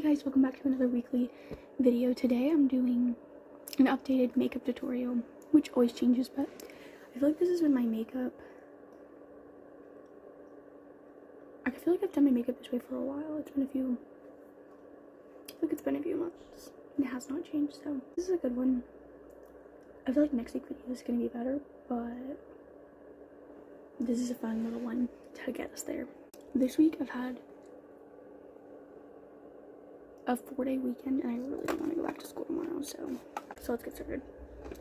guys, welcome back to another weekly video. Today I'm doing an updated makeup tutorial, which always changes, but I feel like this has been my makeup. I feel like I've done my makeup this way for a while. I feel like it's been a few months and it has not changed, so this is a good one. I feel like next week's video is going to be better, but this is a fun little one to get us there. This week I've had a 4-day weekend and I really don't want to go back to school tomorrow, so let's get started.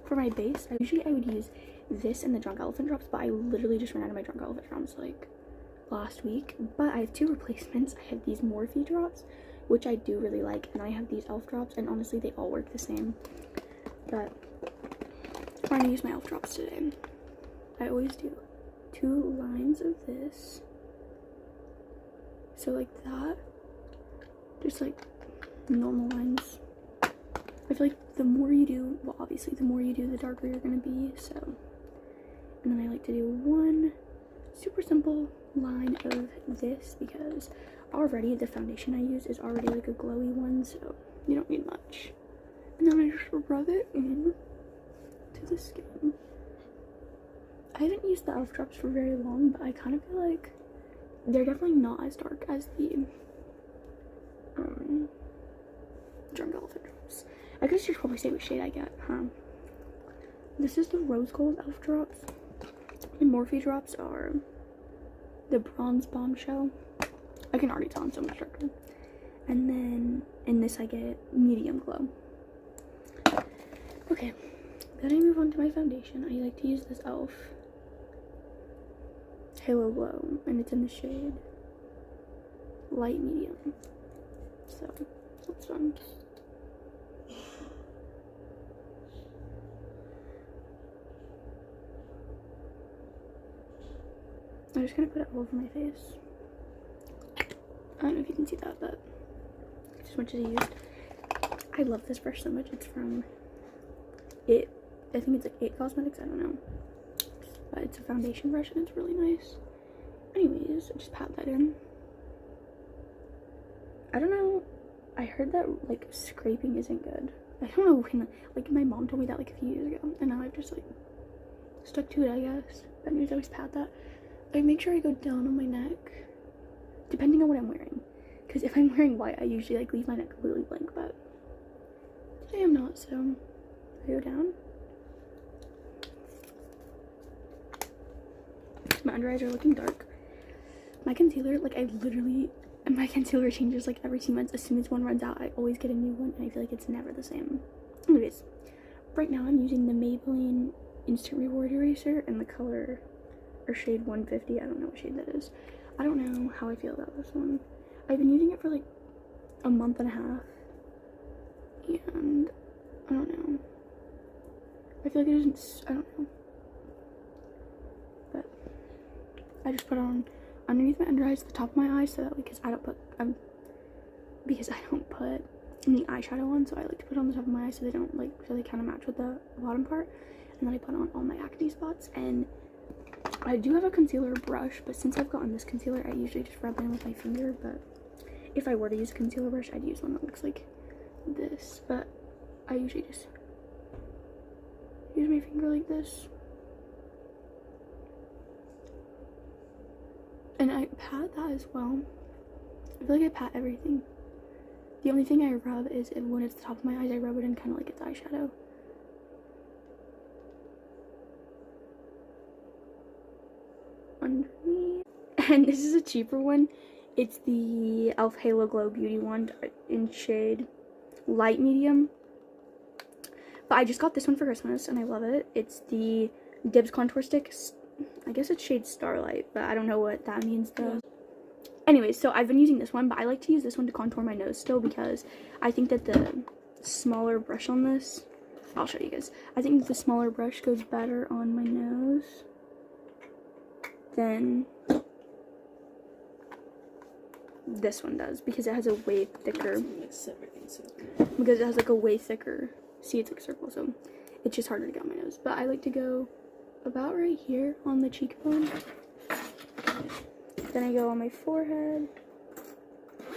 For my base, I would use this and the Drunk Elephant drops, but I literally just ran out of my Drunk Elephant drops like last week. But I have two replacements. I have these Morphe drops, which I do really like, and I have these e.l.f. drops, and honestly they all work the same, but I'm gonna use my e.l.f. drops today. I always do 2 lines of this, so like that, just like normal lines. I feel like the more you do, well obviously the more you do, the darker you're gonna be, so. And then I like to do one super simple line of this because already the foundation I use is already like a glowy one, so you don't need much. And then I just rub it in to the skin. I haven't used the e.l.f. drops for very long, but I kind of feel like they're definitely not as dark as the Drunk Elephant drops. I guess you should probably say what shade I get, huh? This is the Rose Gold e.l.f. drops. The Morphe drops are the Bronze Bombshell. I can already tell I'm so much darker. And then in this I get Medium Glow. Okay, then I move on to my foundation. I like to use this e.l.f. Halo Glow, and it's in the shade Light Medium. So that's fun. I'm just gonna put it all over my face. I don't know if you can see that, but it's as much as I used. I love this brush so much. It's from It. I think it's like It Cosmetics. I don't know, but it's a foundation brush and it's really nice. Anyways, I just pat that in. I don't know. I heard that like scraping isn't good. I don't know when. Like my mom told me that like a few years ago, and now I've just like stuck to it, I guess. But anyways, I always pat that. I make sure I go down on my neck, depending on what I'm wearing. Because if I'm wearing white, I usually like leave my neck completely blank, but today I'm not, so I go down. My under eyes are looking dark. My concealer, like my concealer changes like every 2 months. As soon as one runs out, I always get a new one, and I feel like it's never the same. Anyways, right now I'm using the Maybelline Instant Reward Eraser in the color or shade 150. I don't know what shade that is. I don't know how I feel about this one. I've been using it for like a month and a half, and I don't know. I feel like it isn't, I don't know. But I just put it on underneath my under eyes, the top of my eyes, so that because I don't put any eyeshadow on, so I like to put it on the top of my eyes so they don't like, so they kind of match with the bottom part. And then I put on all my acne spots. And I do have a concealer brush, but since I've gotten this concealer, I usually just rub it in with my finger. But if I were to use a concealer brush, I'd use one that looks like this. But I usually just use my finger like this. And I pat that as well. I feel like I pat everything. The only thing I rub is when it's the top of my eyes, I rub it in kind of like it's eyeshadow. Underneath. And this is a cheaper one. It's the e.l.f. Halo Glow Beauty Wand in shade Light Medium. But I just got this one for Christmas and I love it. It's the Dibs Contour Stick. I guess it's shade Starlight, but I don't know what that means though. Anyways, so I've been using this one, but I like to use this one to contour my nose still because I think that the smaller brush on this, I'll show you guys. I think the smaller brush goes better on my nose than this one does because it has a way thicker, because it has like a way thicker, see it's like a circle, so it's just harder to get on my nose. But I like to go about right here on the cheekbone. Then I go on my forehead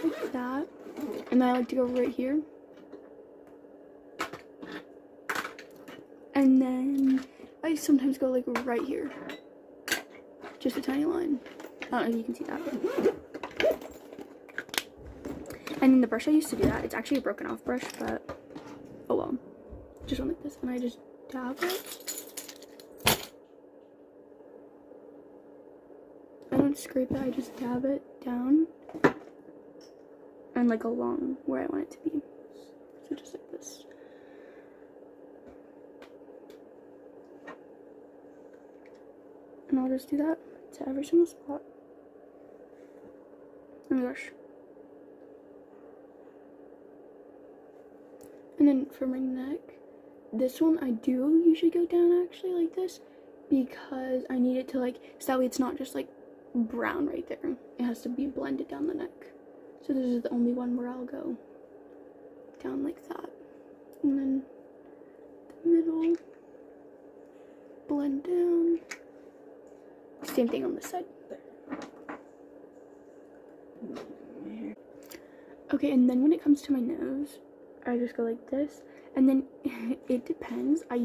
like that. And then I like to go right here. And then I sometimes go like right here. Just a tiny line. I don't know if you can see that. And then the brush I used to do that, it's actually a broken off brush, but oh well. Just went like this, and I just dab it. I don't scrape it, I just dab it down. And like along where I want it to be. So just like this. And I'll just do that to every single spot. Oh my gosh. And then for my neck, this one I do usually go down actually like this because I need it to like, so that way it's not just like brown right there. It has to be blended down the neck. So this is the only one where I'll go down like that. And then the middle, blend down. Same thing on this side. Okay, and then when it comes to my nose, I just go like this. And then it depends. I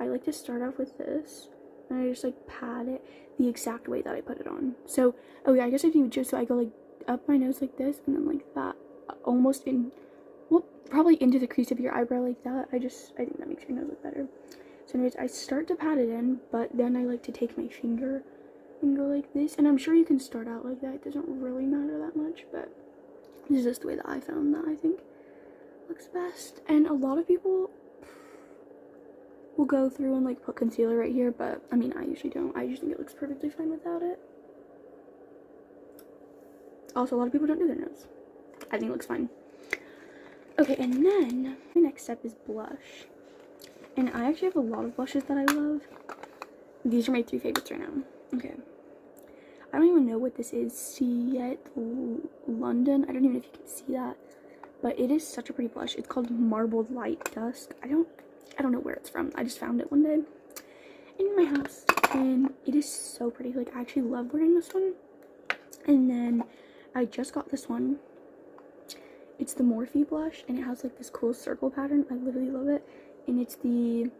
like to start off with this. And I just like pat it the exact way that I put it on. So, oh yeah, I guess I do just, so I go like up my nose like this and then like that. Almost in, well, probably into the crease of your eyebrow like that. I think that makes your nose look better. So anyways, I start to pat it in, but then I like to take my finger and go like this. And I'm sure you can start out like that. It doesn't really matter that much, but this is just the way that I found that I think looks best. And a lot of people will go through and like put concealer right here, but I mean, I usually don't. I just think it looks perfectly fine without it. Also, a lot of people don't do their nose. I think it looks fine. Okay, and then my next step is blush. And I actually have a lot of blushes that I love. These are my 3 favorites right now. Okay. I don't even know what this is. Ciet London. I don't even know if you can see that. But it is such a pretty blush. It's called Marbled Light Dusk. I don't know where it's from. I just found it one day in my house. And it is so pretty. Like, I actually love wearing this one. And then I just got this one. It's the Morphe blush. And it has like this cool circle pattern. I literally love it. And it's the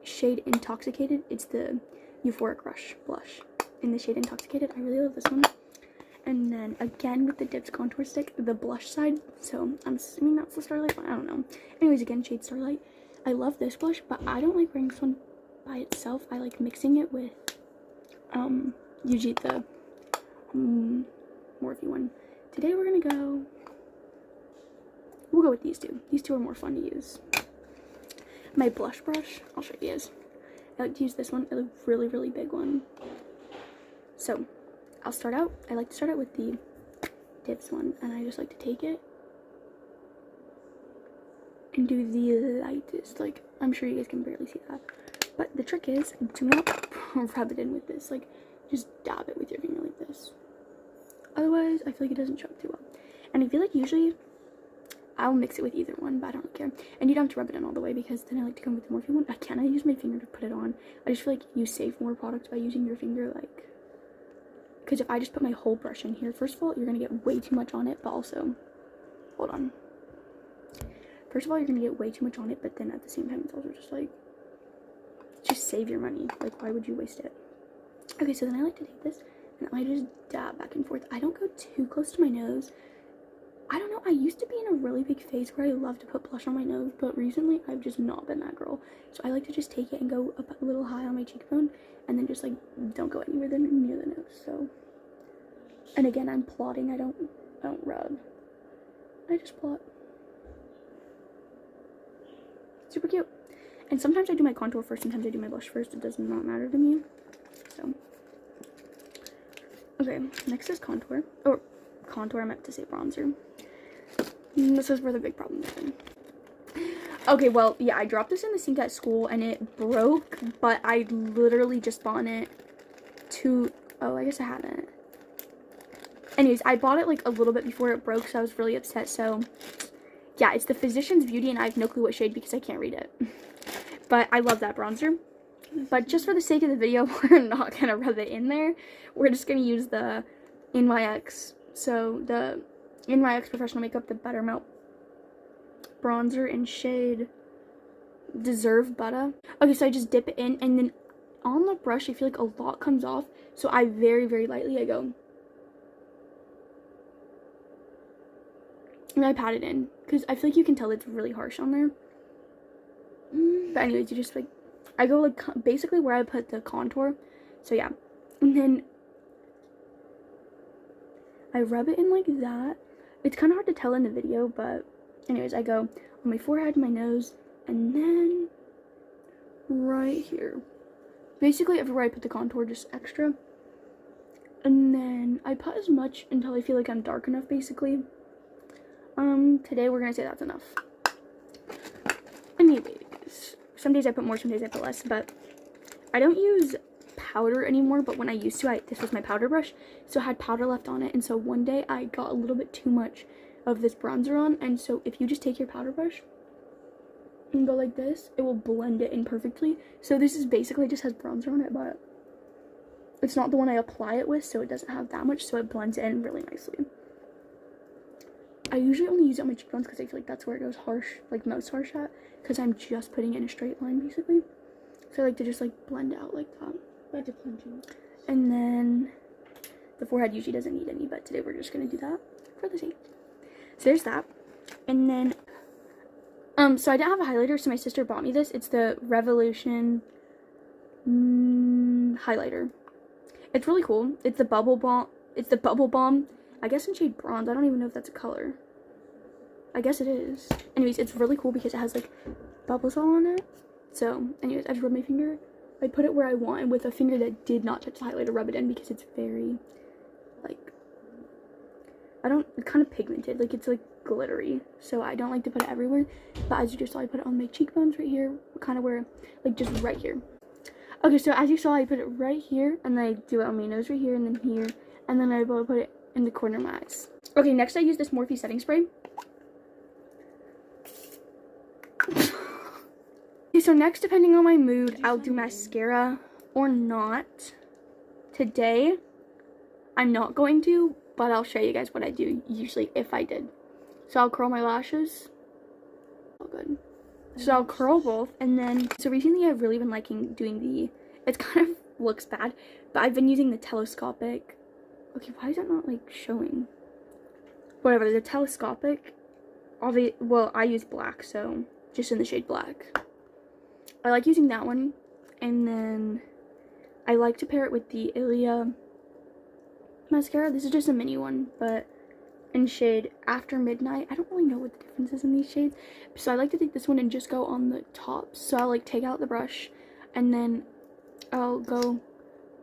shade Intoxicated. It's the Euphoric Rush blush in the shade Intoxicated. I really love this one. And then again with the Dips contour stick, the blush side. So I'm assuming that's the Starlight one. I don't know. Anyways, again, shade Starlight. I love this blush, but I don't like wearing this one by itself. I like mixing it with usually the Morphe one. Today we're gonna we'll go with these two. These two are more fun to use. My blush brush, I'll show you guys. I like to use this one. It's a really, really big one. So I like to start out with the Dips one, and I just like to take it and do the lightest. Like, I'm sure you guys can barely see that, but the trick is, do not rub it in with this. Like, just dab it with your finger like this. Otherwise, I feel like it doesn't show up too well. And I feel like usually I'll mix it with either one, but I don't care. And you don't have to rub it in all the way, because then I like to come with the Morphe one. I use my finger to put it on. I just feel like you save more product by using your finger, like, because if I just put my whole brush in here, first of all, you're going to get way too much on it, but also, hold on. First of all, you're going to get way too much on it, but then at the same time, it's also just like, just save your money. Like, why would you waste it? Okay, so then I like to take this, and I just dab back and forth. I don't go too close to my nose. I don't know, I used to be in a really big phase where I love to put blush on my nose, but recently I've just not been that girl. So I like to just take it and go up a little high on my cheekbone, and then just like, don't go anywhere near the nose, so. And again, I'm plotting, I don't rub. I just plot. Super cute. And sometimes I do my contour first, sometimes I do my blush first. It does not matter to me. So. Okay, next is contour. Or, contour, I meant to say bronzer. This is where the big problem is in. Okay, well, yeah, I dropped this in the sink at school and it broke, but I literally just bought it oh, I guess I hadn't. Anyways, I bought it like a little bit before it broke, so I was really upset. So yeah, it's the Physicians Beauty, and I have no clue what shade because I can't read it. But I love that bronzer. But just for the sake of the video, we're not gonna rub it in there. We're just gonna use the NYX. So the in my NYX Professional Makeup the Buttermelt bronzer in shade Deserve Butter. Okay, so I just dip it in, and then on the brush I feel like a lot comes off, so I very, very lightly I go and I pat it in, because I feel like you can tell it's really harsh on there. But anyways, you just like, I go like basically where I put the contour. So yeah, and then I rub it in like that. It's kind of hard to tell in the video, but anyways, I go on my forehead, my nose, and then right here. Basically everywhere I put the contour, just extra. And then I put as much until I feel like I'm dark enough, basically. Today we're gonna say that's enough. Anyways, some days I put more, some days I put less, but I don't use powder anymore, but when I used to, this was my powder brush, so I had powder left on it, and so one day I got a little bit too much of this bronzer on, and so if you just take your powder brush and go like this, it will blend it in perfectly. So this is basically just has bronzer on it, but it's not the one I apply it with, so it doesn't have that much, so it blends in really nicely. I usually only use it on my cheekbones because I feel like that's where it goes harsh, like most harsh at, because I'm just putting it in a straight line basically. So I like to just like blend out like that. And then the forehead usually doesn't need any, but today we're just gonna do that for the sake. So there's that. And then so I didn't have a highlighter, so my sister bought me this. It's the Revolution highlighter. It's really cool. It's the Bubble Balm. I guess in shade bronze. I don't even know if that's a color. I guess it is. Anyways, it's really cool because it has like bubbles all on it. So anyways, I just rub my finger. I put it where I want, and with a finger that did not touch the highlighter, rub it in because it's very like, it's kind of pigmented, like it's like glittery, so I don't like to put it everywhere. But as you just saw, I put it on my cheekbones right here, kind of where, like just right here. Okay, so as you saw, I put it right here, and then I do it on my nose right here, and then here, and then I put it in the corner of my eyes. Okay, next I use this Morphe setting spray. Okay, so next, depending on my mood, I'll do mascara or not. Today, I'm not going to, but I'll show you guys what I do usually if I did. So I'll curl my lashes. Oh, good. So I'll curl both, and then, so recently I've really been liking doing it kind of looks bad, but I've been using the telescopic. Okay, why is that not like showing? Whatever, the telescopic. Well, I use black, so just in the shade black. I like using that one, and then I like to pair it with the Ilia mascara. This is just a mini one, but in shade After Midnight. I don't really know what the difference is in these shades, so I like to take this one and just go on the tops. So I'll like take out the brush, and then I'll go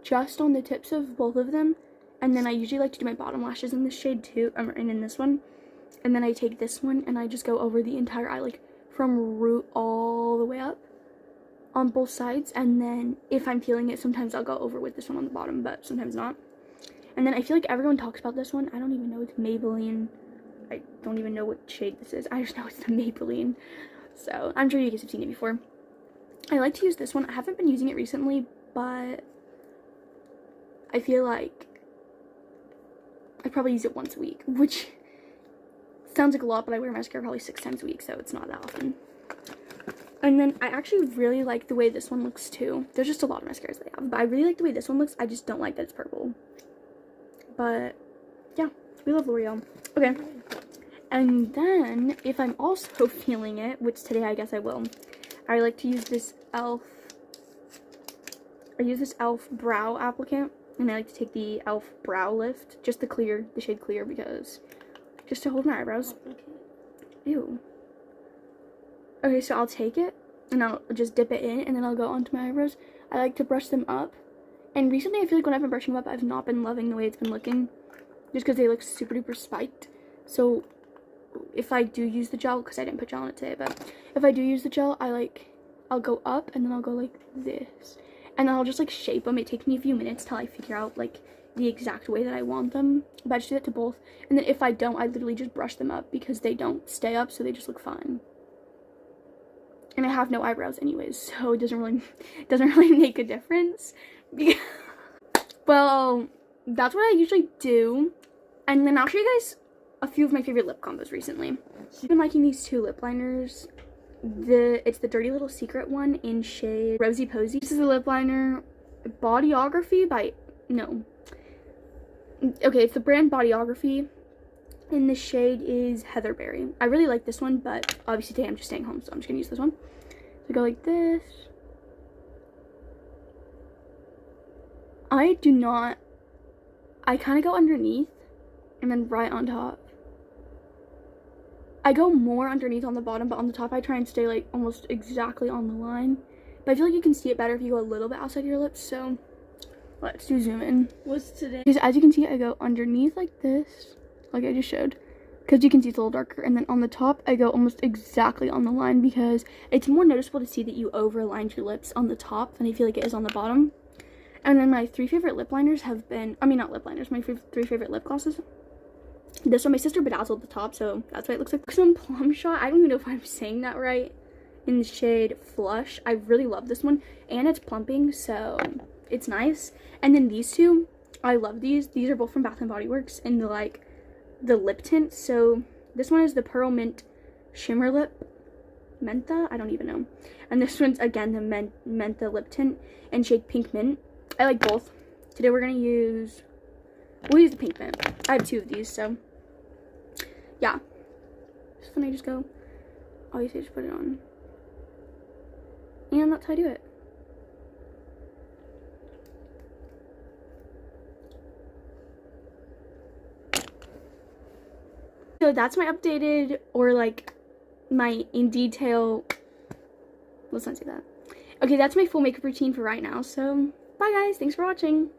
just on the tips of both of them, and then I usually like to do my bottom lashes in this shade too, and in this one, and then I take this one and I just go over the entire eye, like from root all the way up on both sides. And then if I'm feeling it, sometimes I'll go over with this one on the bottom, but sometimes not. And then I feel like everyone talks about this one. I don't even know, it's Maybelline. I don't even know what shade this is. I just know it's the Maybelline. So I'm sure you guys have seen it before. I like to use this one. I haven't been using it recently, but I feel like I probably use it once a week, which sounds like a lot, but I wear mascara probably 6 times a week, so it's not that often. And then I actually really like the way this one looks too. There's just a lot of mascaras they have, but I really like the way this one looks. I just don't like that it's purple. But yeah, we love L'Oreal. Okay. And then if I'm also feeling it, which today I guess I will, I like to use this e.l.f. brow applicant, and I like to take the e.l.f. brow lift, just the shade clear, because just to hold my eyebrows. Ew. Okay, so I'll take it and I'll just dip it in, and then I'll go onto my eyebrows. I like to brush them up, and recently I feel like when I've been brushing them up, I've not been loving the way it's been looking, just because they look super duper spiked. So if I do use the gel, because I didn't put gel on it today, but if I do use the gel, I'll go up, and then I'll go like this, and then I'll just like shape them. It takes me a few minutes till I figure out like the exact way that I want them, but I just do that to both. And then if I don't, I literally just brush them up, because they don't stay up, so they just look fine. And I have no eyebrows anyways, so it doesn't really make a difference. Well, that's what I usually do. And then I'll show you guys a few of my favorite lip combos recently. I've been liking these two lip liners. It's the Dirty Little Secret one in shade Rosy Posy. This is a lip liner, Bodyography by, no. Okay, it's the brand Bodyography, and the shade is Heatherberry. I really like this one, but obviously today I'm just staying home, so I'm just gonna use this one. So go like this. I kind of go underneath and then right on top. I go more underneath on the bottom, but on the top I try and stay like almost exactly on the line. But I feel like you can see it better if you go a little bit outside your lips, so let's do zoom in. What's today? Because as you can see, I go underneath like this, like I just showed. Because you can see it's a little darker. And then on the top, I go almost exactly on the line because it's more noticeable to see that you overlined your lips on the top than I feel like it is on the bottom. And then my three favorite lip liners have been, not lip liners, my three favorite lip glosses. This one, my sister bedazzled the top, so that's what it looks like. Some Plum Shot, I don't even know if I'm saying that right, in the shade Flush. I really love this one, and it's plumping, so it's nice. And then these two, I love these. These are both from Bath & Body Works in the lip tint. So this one is the Pearl Mint Shimmer Lip Mentha, I don't even know. And this one's again the Mentha lip tint in shade Pink Mint. I like both. Today we'll use the Pink Mint. I have two of these, so yeah. So then I just go, obviously I just put it on. And that's how I do it. So that's my updated, or like my in detail, let's not say that. Okay, that's my full makeup routine for right now, so bye guys, thanks for watching.